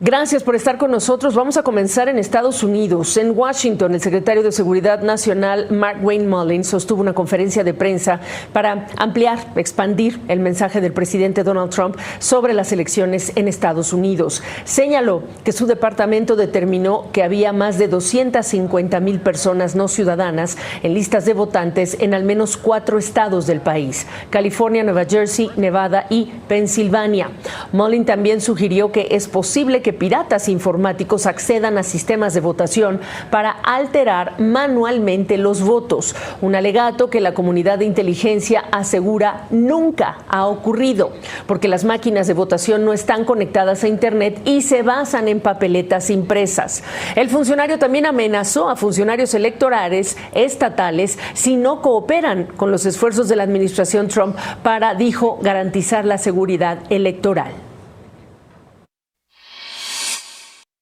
Gracias por estar con nosotros. Vamos a comenzar en Estados Unidos. En Washington, el secretario de Seguridad Nacional, Markwayne Mullin, sostuvo una conferencia de prensa para ampliar, expandir el mensaje del presidente Donald Trump sobre las elecciones en Estados Unidos. Señaló que su departamento determinó que había más de 250,000 personas no ciudadanas en listas de votantes en al menos 4 estados del país: California, Nueva Jersey, Nevada y Pensilvania. Mullin también sugirió que es posible que piratas informáticos accedan a sistemas de votación para alterar manualmente los votos, un alegato que la comunidad de inteligencia asegura nunca ha ocurrido, porque las máquinas de votación no están conectadas a Internet y se basan en papeletas impresas. El funcionario también amenazó a funcionarios electorales estatales si no cooperan con los esfuerzos de la administración Trump para, dijo, garantizar la seguridad electoral.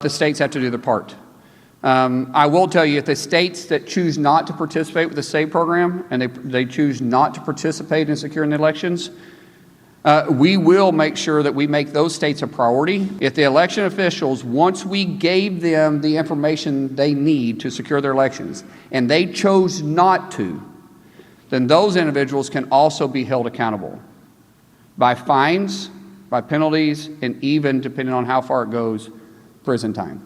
The states have to do their part. I will tell you, if the states that choose not to participate with the state program and they choose not to participate in securing the elections, we will make sure that we make those states a priority. If the election officials, once we gave them the information they need to secure their elections, and they chose not to, then those individuals can also be held accountable by fines, by penalties, and even, depending on how far it goes, prison time.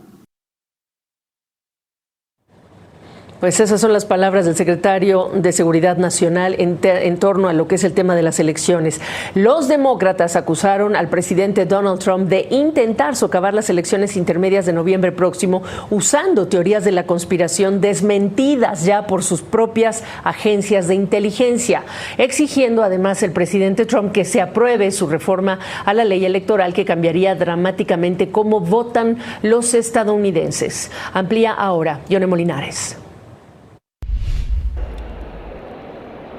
Pues esas son las palabras del secretario de Seguridad Nacional en torno a lo que es el tema de las elecciones. Los demócratas acusaron al presidente Donald Trump de intentar socavar las elecciones intermedias de noviembre próximo usando teorías de la conspiración desmentidas ya por sus propias agencias de inteligencia, exigiendo además el presidente Trump que se apruebe su reforma a la ley electoral que cambiaría dramáticamente cómo votan los estadounidenses. Amplía ahora Yone Molinares.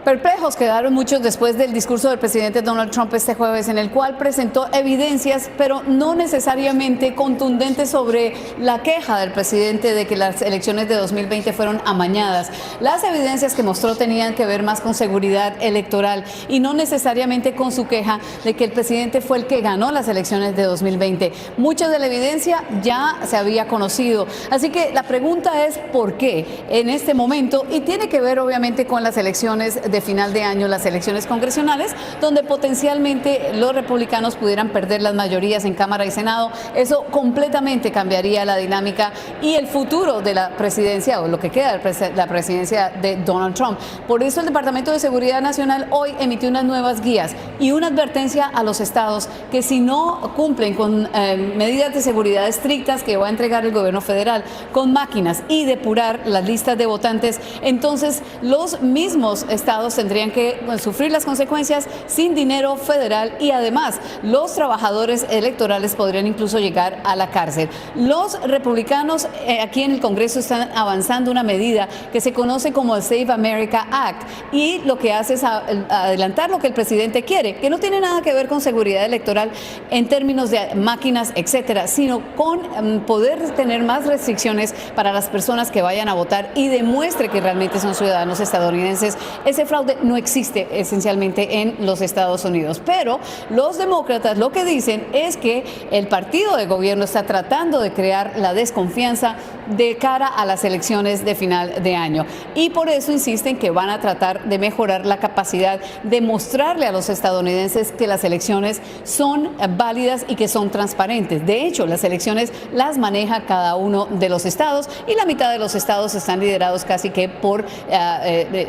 Perplejos quedaron muchos después del discurso del presidente Donald Trump este jueves, en el cual presentó evidencias, pero no necesariamente contundentes, sobre la queja del presidente de que las elecciones de 2020 fueron amañadas. Las evidencias que mostró tenían que ver más con seguridad electoral y no necesariamente con su queja de que el presidente fue el que ganó las elecciones de 2020. Mucha de la evidencia ya se había conocido. Así que la pregunta es ¿por qué en este momento? Y tiene que ver obviamente con las elecciones de final de año, las elecciones congresionales, donde potencialmente los republicanos pudieran perder las mayorías en Cámara y Senado. Eso completamente cambiaría la dinámica y el futuro de la presidencia, o lo que queda de la presidencia de Donald Trump. Por eso el Departamento de Seguridad Nacional hoy emitió unas nuevas guías y una advertencia a los estados que si no cumplen con medidas de seguridad estrictas que va a entregar el gobierno federal, con máquinas y depurar las listas de votantes, entonces los mismos estados tendrían que sufrir las consecuencias sin dinero federal, y además los trabajadores electorales podrían incluso llegar a la cárcel. Los republicanos aquí en el Congreso están avanzando una medida que se conoce como el Save America Act, y lo que hace es adelantar lo que el presidente quiere, que no tiene nada que ver con seguridad electoral en términos de máquinas, etcétera, sino con poder tener más restricciones para las personas que vayan a votar y demuestre que realmente son ciudadanos estadounidenses. Ese fraude no existe esencialmente en los Estados Unidos, pero los demócratas lo que dicen es que el partido de gobierno está tratando de crear la desconfianza de cara a las elecciones de final de año, y por eso insisten que van a tratar de mejorar la capacidad de mostrarle a los estadounidenses que las elecciones son válidas y que son transparentes. De hecho, las elecciones las maneja cada uno de los estados, y la mitad de los estados están liderados casi que por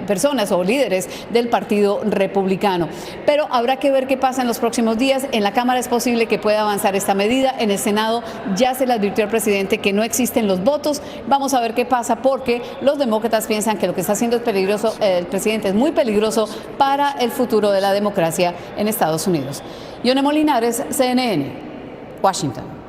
personas o líderes del Partido Republicano. Pero habrá que ver qué pasa en los próximos días. En la Cámara es posible que pueda avanzar esta medida. En el Senado ya se le advirtió al presidente que no existen los votos. Vamos a ver qué pasa, porque los demócratas piensan que lo que está haciendo es peligroso, el presidente es muy peligroso para el futuro de la democracia en Estados Unidos. Yone Molinares, CNN, Washington.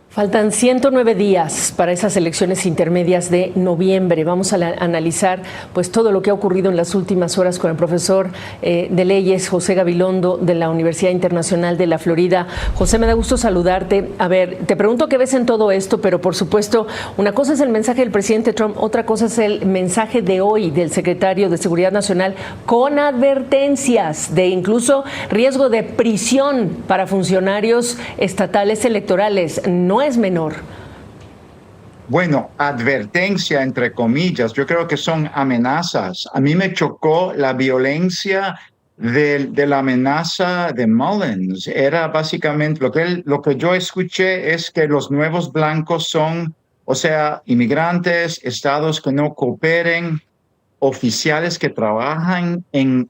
Faltan 109 días para esas elecciones intermedias de noviembre. Vamos a analizar pues todo lo que ha ocurrido en las últimas horas con el profesor de leyes José Gabilondo de la Universidad Internacional de la Florida. José, me da gusto saludarte. A ver, te pregunto qué ves en todo esto, pero por supuesto, una cosa es el mensaje del presidente Trump, otra cosa es el mensaje de hoy del secretario de Seguridad Nacional con advertencias de incluso riesgo de prisión para funcionarios estatales electorales. No es menor. Bueno, advertencia entre comillas, yo creo que son amenazas. A mí me chocó la violencia de la amenaza de Mullins. Era básicamente lo que yo escuché es que los nuevos blancos son, o sea, inmigrantes, estados que no cooperen, oficiales que trabajan en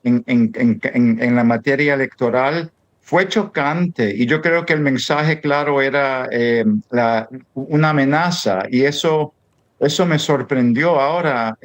la materia electoral. Fue chocante y yo creo que el mensaje claro era una amenaza y eso me sorprendió. Ahora,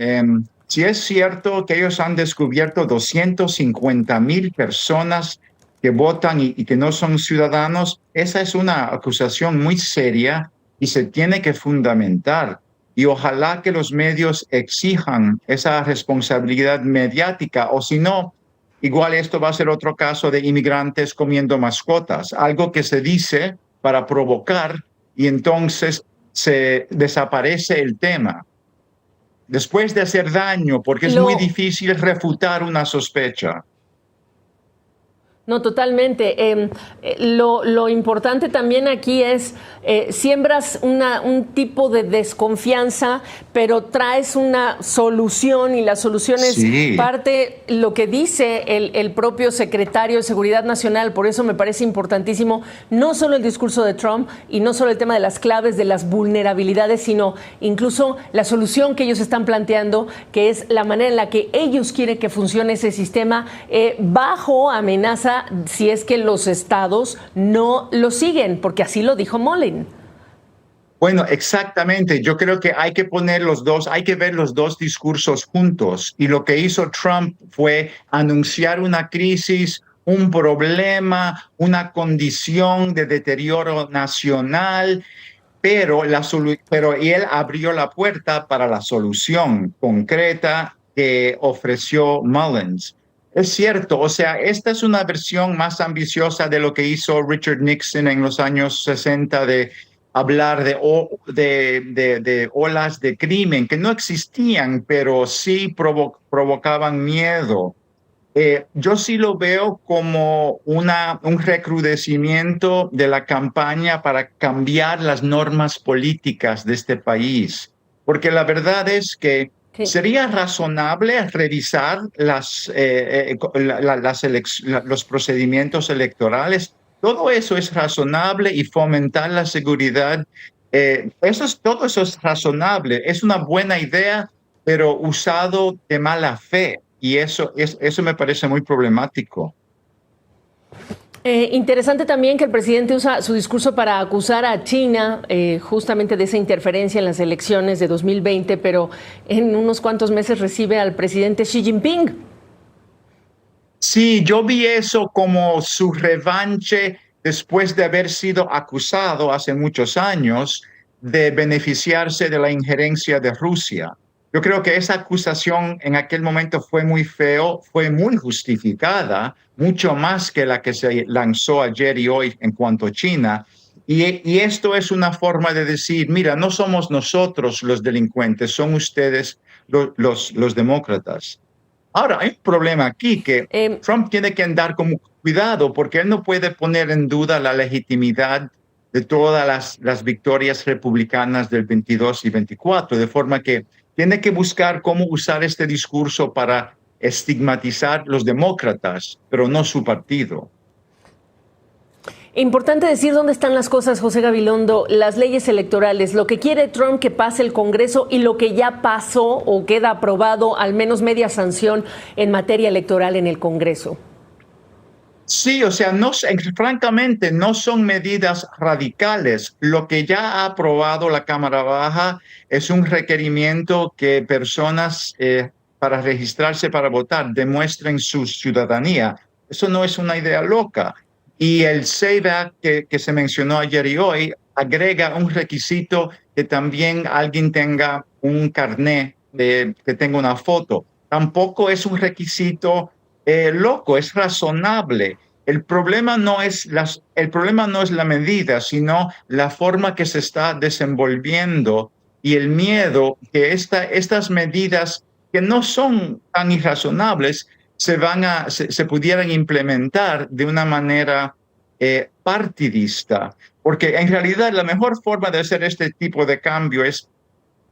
si es cierto que ellos han descubierto 250,000 personas que votan y que no son ciudadanos, esa es una acusación muy seria y se tiene que fundamentar. Y ojalá que los medios exijan esa responsabilidad mediática, o si no, igual esto va a ser otro caso de inmigrantes comiendo mascotas, algo que se dice para provocar y entonces se desaparece el tema. Después de hacer daño, porque es muy difícil refutar una sospecha. No, totalmente. Lo importante también aquí es, siembras un tipo de desconfianza, pero traes una solución y la solución es parte lo que dice el propio secretario de Seguridad Nacional. Por eso me parece importantísimo no solo el discurso de Trump y no solo el tema de las claves, de las vulnerabilidades, sino incluso la solución que ellos están planteando, que es la manera en la que ellos quieren que funcione ese sistema bajo amenaza si es que los estados no lo siguen, porque así lo dijo Mullins. Bueno, exactamente. Yo creo que hay que poner hay que ver los dos discursos juntos. Y lo que hizo Trump fue anunciar una crisis, un problema, una condición de deterioro nacional, pero él abrió la puerta para la solución concreta que ofreció Mullins. Es cierto, o sea, esta es una versión más ambiciosa de lo que hizo Richard Nixon en los años 60 de hablar de olas de crimen que no existían, pero sí provocaban miedo. Yo sí lo veo como un recrudecimiento de la campaña para cambiar las normas políticas de este país, porque la verdad es que sería razonable revisar los procedimientos electorales. Todo eso es razonable y fomentar la seguridad. Todo eso es razonable, es una buena idea, pero usado de mala fe. Y eso me parece muy problemático. Interesante también que el presidente usa su discurso para acusar a China justamente de esa interferencia en las elecciones de 2020, pero en unos cuantos meses recibe al presidente Xi Jinping. Sí, yo vi eso como su revanche después de haber sido acusado hace muchos años de beneficiarse de la injerencia de Rusia. Yo creo que esa acusación en aquel momento fue muy feo, fue muy justificada, mucho más que la que se lanzó ayer y hoy en cuanto a China. Y esto es una forma de decir, mira, no somos nosotros los delincuentes, son ustedes los demócratas. Ahora, hay un problema aquí que Trump tiene que andar con cuidado porque él no puede poner en duda la legitimidad de todas las victorias republicanas del 22 y 24, de forma que tiene que buscar cómo usar este discurso para estigmatizar los demócratas, pero no su partido. Importante decir dónde están las cosas, José Gabilondo, las leyes electorales, lo que quiere Trump que pase el Congreso y lo que ya pasó o queda aprobado, al menos media sanción en materia electoral en el Congreso. Sí, o sea, francamente no son medidas radicales. Lo que ya ha aprobado la Cámara Baja es un requerimiento que personas para registrarse para votar demuestren su ciudadanía. Eso no es una idea loca. Y el SAVE Act que se mencionó ayer y hoy agrega un requisito que también alguien tenga un carnet, que tenga una foto. Tampoco es un requisito loco, es razonable. El problema no es la medida, sino la forma que se está desenvolviendo y el miedo que estas medidas que no son tan irrazonables se pudieran implementar de una manera partidista, porque en realidad la mejor forma de hacer este tipo de cambio es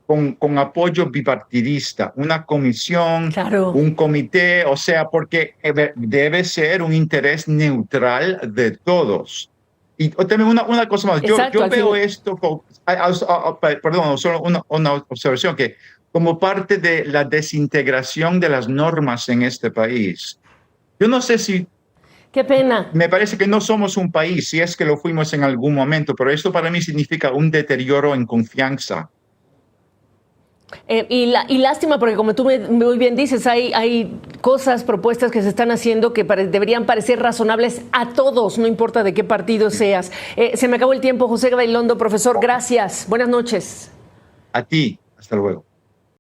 con apoyo bipartidista, una comisión, Claro. un comité, o sea, porque debe ser un interés neutral de todos. Y también una cosa más, Exacto, yo al veo fin. esto, perdón, solo una observación, que como parte de la desintegración de las normas en este país. Yo no sé si, Qué pena. me parece que no somos un país, si es que lo fuimos en algún momento, pero esto para mí significa un deterioro en confianza. Y lástima, porque como tú muy bien dices, hay cosas, propuestas que se están haciendo que deberían parecer razonables a todos, no importa de qué partido seas. Se me acabó el tiempo. José Gabilondo, profesor, gracias. Buenas noches. A ti, hasta luego.